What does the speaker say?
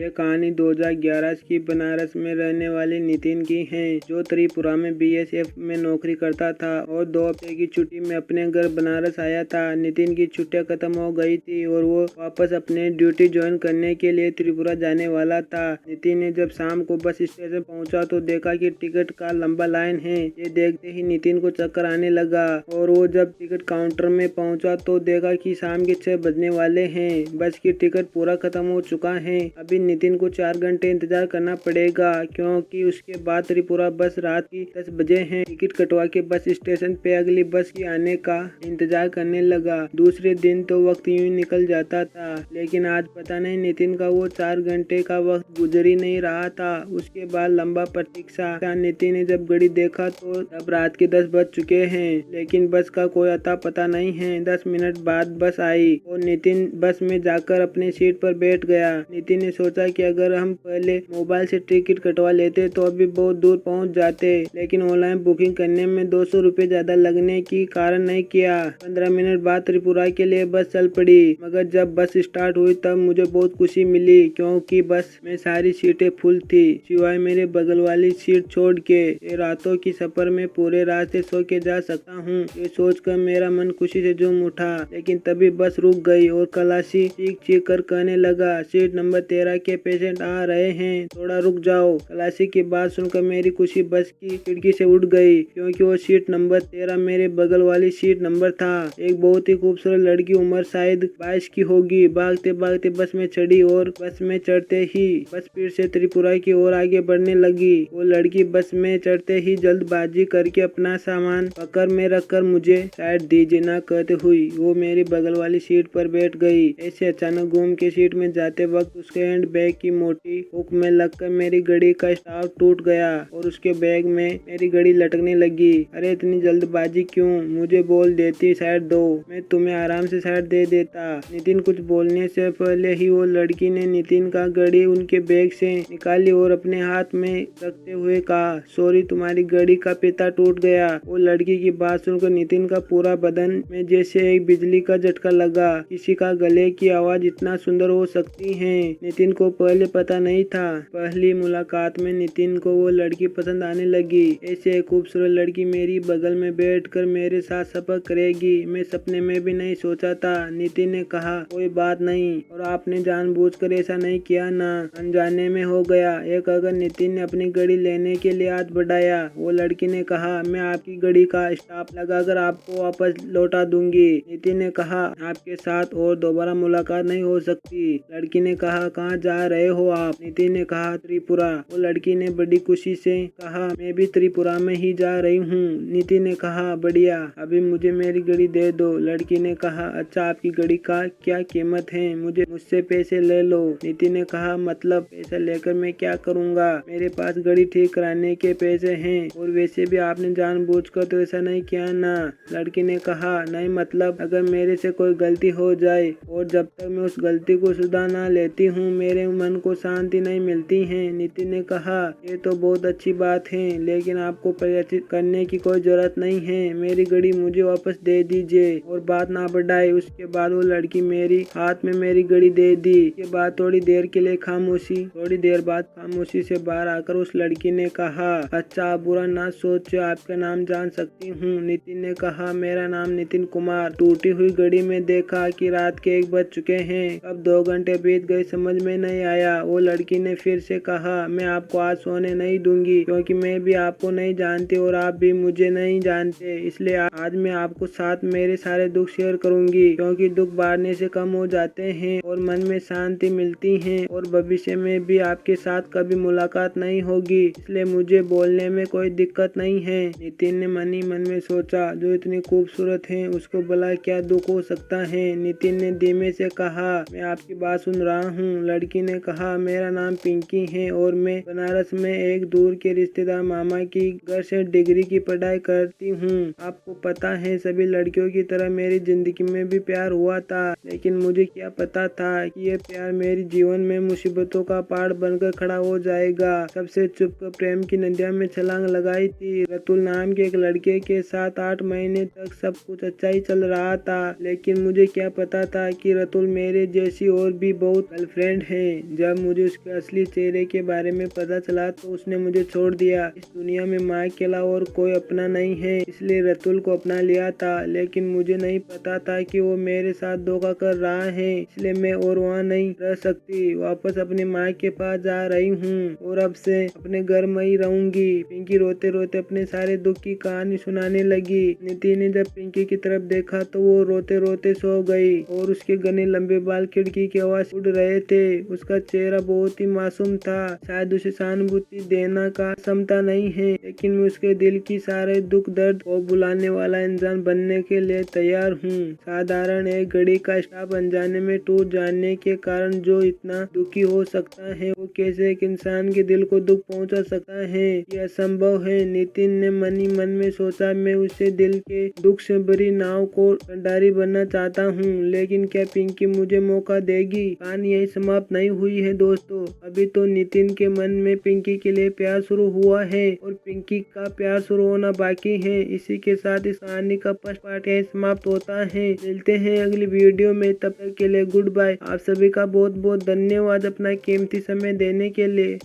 ये कहानी 2011 की बनारस में रहने वाले नितिन की है, जो त्रिपुरा में बीएसएफ में नौकरी करता था और 2 हफ्ते की छुट्टी में अपने घर बनारस आया था। नितिन की छुट्टियां खत्म हो गई थी और वो वापस अपने ड्यूटी ज्वाइन करने के लिए त्रिपुरा जाने वाला था। नितिन ने जब शाम को बस स्टेशन पहुंचा तो देखा कि टिकट का लंबा लाइन है। ये देखते ही नितिन को चक्कर आने लगा और वो जब टिकट काउंटर में पहुंचा तो देखा कि शाम के 6 बजने वाले हैं। बस की टिकट पूरा खत्म हो चुका है। अभी नितिन को 4 घंटे इंतजार करना पड़ेगा, क्योंकि उसके बाद त्रिपुरा बस रात की 10 बजे है। टिकट कटवा के बस स्टेशन पे अगली बस की आने का इंतजार करने लगा। दूसरे दिन तो वक्त यूं ही निकल जाता था, लेकिन आज पता नहीं नितिन का वो 4 घंटे का वक्त गुजर ही नहीं रहा था। उसके बाद लंबा प्रतीक्षा। नितिन ने जब घड़ी देखा तो अब रात के 10 बज चुके हैं, लेकिन बस का कोई अता पता नहीं है। 10 मिनट बाद बस आई और नितिन बस में जाकर अपनी सीट पर बैठ गया। नितिन ने सोचा कि अगर हम पहले मोबाइल से टिकट कटवा लेते तो अभी बहुत दूर पहुंच जाते, लेकिन ऑनलाइन बुकिंग करने में 200 रुपये ज्यादा लगने की कारण नहीं किया। 15 मिनट बाद त्रिपुरा के लिए बस चल पड़ी, मगर जब बस स्टार्ट हुई तब मुझे बहुत खुशी मिली, क्योंकि बस में सारी सीटें फुल थी, सिवाय मेरे बगल वाली सीट छोड़ के। ये रातों की सफर में पूरे रास्ते सो के जा सकता हूँ, ये सोचकर मेरा मन खुशी से झूम उठा। लेकिन तभी बस रुक गई और खलासी चीख चीख कर कहने लगा, सीट नंबर 13 के पेशेंट आ रहे हैं, थोड़ा रुक जाओ। खलासी की बात सुनकर मेरी खुशी बस की खिड़की से उड़ गई, क्योंकि वो सीट नंबर 13 मेरे बगल वाली सीट नंबर था। एक बहुत ही खूबसूरत लड़की, उम्र शायद 22 की होगी, भागते भागते बस में चढ़ी और बस में चढ़ते ही बस फिर से त्रिपुरा की ओर आगे बढ़ने लगी। वो लड़की बस में चढ़ते ही जल्दबाजी करके अपना सामान पकड़ में रखकर मुझे साइड दीजिए ना कहते हुई वो मेरी बगल वाली सीट पर बैठ गई। ऐसे अचानक घूम के सीट में जाते वक्त उसके हैंड बैग की मोटी हुक में लगकर मेरी घड़ी का स्टाफ टूट गया और उसके बैग में मेरी घड़ी लटकने लगी। अरे इतनी जल्दबाजी क्यों, मुझे बोल देती साइड दो, मैं तुम्हें आराम से साइड दे देता। नितिन कुछ बोलने से पहले ही वो लड़की ने नितिन का घड़ी उनके बैग से निकाली और अपने हाथ में रखते हुए कहा, सॉरी तुम्हारी घड़ी का फीता टूट गया। वो लड़की की बात सुनकर नितिन का पूरा बदन में जैसे एक बिजली का झटका लगा। किसी का गले की आवाज इतना सुंदर हो सकती है, नितिन को पहले पता नहीं था। पहली मुलाकात में नितिन को वो लड़की पसंद आने लगी। ऐसे खूबसूरत लड़की मेरी बगल में बैठकर मेरे साथ सफर करेगी, मैं सपने में भी नहीं सोचा था। नितिन ने कहा, कोई बात नहीं, और आपने जानबूझकर ऐसा नहीं किया ना, अनजाने में हो गया। एक अगर नितिन ने अपनी घड़ी लेने के लिए हाथ बढ़ाया। वो लड़की ने कहा, मैं आपकी घड़ी का स्टॉप लगाकर आपको वापस लौटा दूंगी। नितिन ने कहा, आपके साथ और दोबारा मुलाकात नहीं हो सकती। लड़की ने कहा, कहाँ जा रहे हो आप? नितिन ने कहा, त्रिपुरा। वो लड़की ने बड़ी खुशी से कहा, मैं भी त्रिपुरा में ही जा रही हूँ। नितिन ने कहा, बढ़िया, अभी मुझे मेरी घड़ी दे दो। लड़की ने कहा, अच्छा आपकी घड़ी का क्या कीमत है, मुझसे पैसे ले लो। नितिन ने कहा, मतलब पैसा लेकर मैं क्या करूँगा, मेरे पास घड़ी ठीक कराने के पैसे हैं, और वैसे भी आपने जानबूझकर तो ऐसा नहीं किया ना। लड़की ने कहा, नहीं मतलब अगर मेरे से कोई गलती हो जाए और जब तक मैं उस गलती को सुधार ना लेती हूँ मेरे मन को शांति नहीं मिलती है। नितिन ने कहा, ये तो बहुत अच्छी बात है, लेकिन आपको प्रयाचित करने की कोई जरूरत नहीं है, मेरी घड़ी मुझे वापस दे दीजिए और बात ना बढ़ाए। उसके बाद वो लड़की मेरी हाथ में मेरी घड़ी दे दी। के बाद थोड़ी देर के लिए खामोशी। थोड़ी देर बाद खामोशी से बाहर आकर उस लड़की ने कहा, अच्छा आप बुरा ना सोचो, आपका नाम जान सकती हूँ? नितिन ने कहा, मेरा नाम नितिन कुमार। टूटी हुई घड़ी में देखा कि रात के 1 बज चुके हैं। अब 2 घंटे बीत गए, समझ में नहीं आया। वो लड़की ने फिर से कहा, मैं आपको आज सोने नहीं दूंगी, क्योंकि मैं भी आपको नहीं जानती और आप भी मुझे नहीं जानते, इसलिए आज मैं आपको साथ मेरे सारे दुख शेयर करूंगी, क्योंकि दुख बांटने से कम हो जाते हैं और मन में शांति मिलती है, और भविष्य में भी आपके साथ कभी मुलाकात नहीं होगी, इसलिए मुझे बोलने में कोई दिक्कत नहीं है। नितिन ने मन ही मन में सोचा, जो इतनी खूबसूरत है उसको भला क्या दुख हो सकता है। नितिन ने धीमे से कहा, मैं आपकी बात सुन रहा हूँ। लड़की ने कहा, मेरा नाम पिंकी है और मैं बनारस में एक दूर के रिश्तेदार मामा की घर से डिग्री की पढ़ाई करती हूँ। आपको पता है सभी लड़कियों की तरह मेरी जिंदगी में भी प्यार हुआ था, लेकिन मुझे क्या पता था कि ये प्यार मेरे जीवन में मुसीबतों का पहाड़ बनकर खड़ा हो जाएगा। सबसे छुपकर प्रेम की नदिया में छलांग लगाई थी। रतुल नाम के एक लड़के के साथ 8 महीने तक सब कुछ अच्छा ही चल रहा था, लेकिन मुझे क्या पता था कि रतुल मेरे जैसी और भी बहुत गर्लफ्रेंड है। जब मुझे उसके असली चेहरे के बारे में पता चला तो उसने मुझे छोड़ दिया। इस दुनिया में माँ के अलावा और कोई अपना नहीं है, इसलिए रतुल को अपना लिया था। लेकिन मुझे नहीं पता था कि वो मेरे साथ धोखा कर रहा है, इसलिए मैं और वहाँ नहीं रह सकती। वापस अपनी माँ के पास जा रही हूँ और अब से अपने घर में ही रहूंगी। पिंकी रोते रोते अपने सारे दुख की कहानी सुनाने लगी। नितिन ने जब पिंकी की तरफ देखा तो वो रोते रोते सो गई और उसके घने लंबे बाल खिड़की की आवाज उड़ रहे थे। उसका चेहरा बहुत ही मासूम था। शायद उसे सहानुभूति देना का क्षमता नहीं है, लेकिन मैं उसके दिल की सारे दुख दर्द को बुलाने वाला इंसान बनने के लिए तैयार हूँ। साधारण एक घड़ी का स्टाफ अनजाने में टूट जाने के कारण जो इतना दुखी हो सकता है, वो कैसे एक इंसान के दिल को दुख पहुंचा सकता है? यह असंभव है। नितिन ने मन ही मन में सोचा। मैं उसे दिल के दुख से भरी नाव को कंडारी बनना चाहता हूँ, लेकिन क्या पिंकी मुझे मौका देगी? कहानी यही समाप्त नहीं हुई है दोस्तों। अभी तो नितिन के मन में पिंकी के लिए प्यार शुरू हुआ है और पिंकी का प्यार शुरू होना बाकी है। इसी के साथ इस कहानी का फर्स्ट पार्ट यही समाप्त होता है। मिलते हैं अगली वीडियो में, तब तक के लिए गुड बाय। आप सभी का बहुत बहुत धन्यवाद अपना कीमती समय देने के लिए।